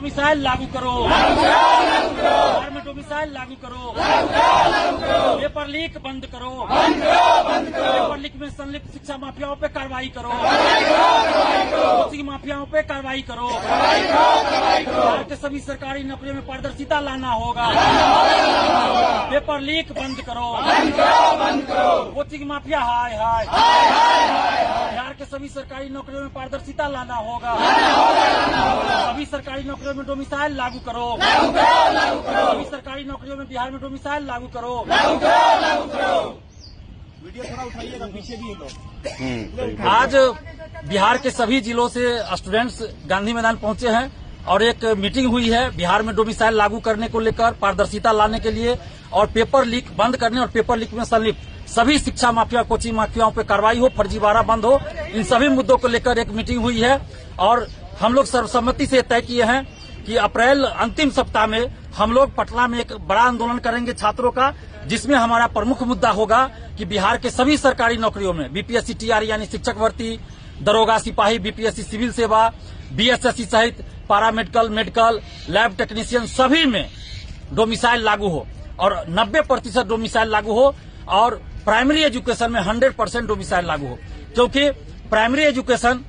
Domicile लागू करो, बिहार में डोमिसाइल लागू करो, पेपर लीक बंद करो, पेपर लीक में संलिप्त शिक्षा माफियाओं पे कार्रवाई करो, कोचिंग माफियाओं पे कार्रवाई करो, बिहार के सभी सरकारी नौकरियों में पारदर्शिता लाना होगा, पेपर लीक बंद करो, कोचिंग माफिया हाय हाय, बिहार के सभी सरकारी नौकरियों में पारदर्शिता लाना होगा, सभी सरकारी नौकरियों में डोमिसाइल लागू करो, सभी सरकारी नौकरियों में बिहार में डोमिसाइल लागू करो। वीडियो थोड़ा उठाइएगा, पीछे भी लोग। आज बिहार के सभी जिलों से स्टूडेंट्स गांधी मैदान पहुंचे हैं और एक मीटिंग हुई है बिहार में डोमिसाइल लागू करने को लेकर, पारदर्शिता लाने के लिए और पेपर लीक बंद करने और पेपर लीक में संलिप्त सभी शिक्षा माफिया कोचिंग माफियाओं पे कार्रवाई हो, फर्जीवाड़ा बंद हो, इन सभी मुद्दों को लेकर एक मीटिंग हुई है और हम लोग सर्वसम्मति से तय किए हैं कि अप्रैल अंतिम सप्ताह में हम लोग पटना में एक बड़ा आंदोलन करेंगे छात्रों का, जिसमें हमारा प्रमुख मुद्दा होगा कि बिहार के सभी सरकारी नौकरियों में बीपीएससी टीआर यानी शिक्षक भर्ती, दरोगा सिपाही, बीपीएससी सिविल सेवा, बीएसएससी सहित पैरामेडिकल, मेडिकल, लैब टेक्नीशियन सभी में डोमिसाइल लागू हो और 90% डोमिसाइल लागू हो और प्राइमरी एजुकेशन में 100% डोमिसाइल लागू हो, क्योंकि प्राइमरी एजुकेशन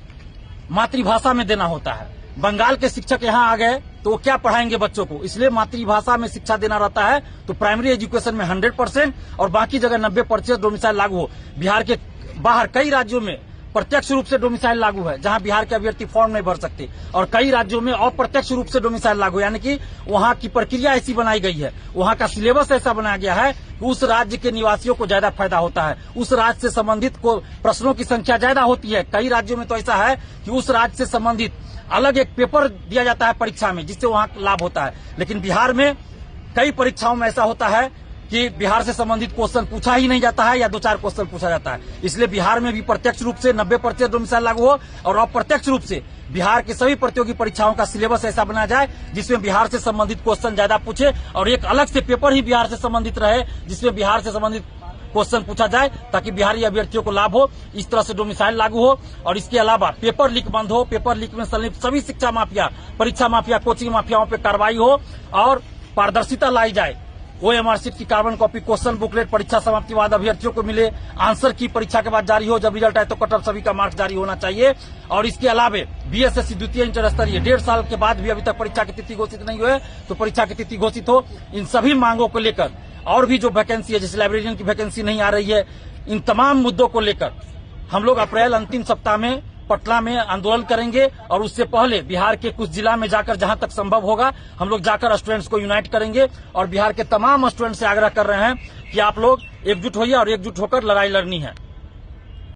मातृभाषा में देना होता है। बंगाल के शिक्षक यहाँ आ गए तो वो क्या पढ़ाएंगे बच्चों को, इसलिए मातृभाषा में शिक्षा देना रहता है। तो प्राइमरी एजुकेशन में 100% और बाकी जगह 90% डोमिसाइल लागू हो। बिहार के बाहर कई राज्यों में प्रत्यक्ष रूप से डोमिसाइल लागू है, जहां बिहार के अभ्यर्थी फॉर्म नहीं भर सकते, और कई राज्यों में अप्रत्यक्ष रूप से डोमिसाइल लागू, यानी कि वहां की प्रक्रिया ऐसी बनाई गई है, वहां का सिलेबस ऐसा बनाया गया है कि उस राज्य के निवासियों को ज्यादा फायदा होता है, उस राज्य से संबंधित को प्रश्नों की संख्या ज्यादा होती है। कई राज्यों में तो ऐसा है कि उस राज्य से संबंधित अलग एक पेपर दिया जाता है परीक्षा में, जिससे वहां लाभ होता है। लेकिन बिहार में कई परीक्षाओं में ऐसा होता है कि बिहार से संबंधित क्वेश्चन पूछा ही नहीं जाता है या 2-4 क्वेश्चन पूछा जाता है। इसलिए बिहार में भी प्रत्यक्ष रूप से 90% डोमिसाइल लागू हो और अप्रत्यक्ष रूप से बिहार के सभी प्रतियोगी परीक्षाओं का सिलेबस ऐसा बनाया जाए जिसमें बिहार से संबंधित क्वेश्चन ज्यादा पूछे और एक अलग से पेपर ही बिहार से संबंधित रहे जिसमें बिहार से संबंधित क्वेश्चन पूछा जाए, ताकि बिहारी अभ्यर्थियों को लाभ हो। इस तरह से डोमिसाइल लागू हो और इसके अलावा पेपर लीक बंद हो, पेपर लीक में संलिप्त सभी शिक्षा माफिया, परीक्षा माफिया, कोचिंग माफियाओं पर कार्रवाई हो और पारदर्शिता लाई जाए। OMR शीट की कार्बन कॉपी, क्वेश्चन बुकलेट परीक्षा समाप्ति बाद अभ्यर्थियों को मिले, आंसर की परीक्षा के बाद जारी हो, जब रिजल्ट आए तो कट ऑफ सभी का मार्क्स जारी होना चाहिए। और इसके अलावा बीएसएससी द्वितीय इंटर स्तरीय 1.5 साल के बाद भी अभी तक परीक्षा की तिथि घोषित नहीं हुई तो परीक्षा की तिथि घोषित हो। इन सभी मांगों को लेकर और भी जो वैकेंसी है, जैसे लाइब्रेरियन की वैकेंसी नहीं आ रही है, इन तमाम मुद्दों को लेकर हम लोग अप्रैल अंतिम सप्ताह में पटना में आंदोलन करेंगे और उससे पहले बिहार के कुछ जिला में जाकर जहां तक संभव होगा हम लोग जाकर स्टूडेंट्स को यूनाइट करेंगे और बिहार के तमाम स्टूडेंट्स से आग्रह कर रहे हैं कि आप लोग एकजुट होइए और एकजुट होकर लड़ाई लड़नी है।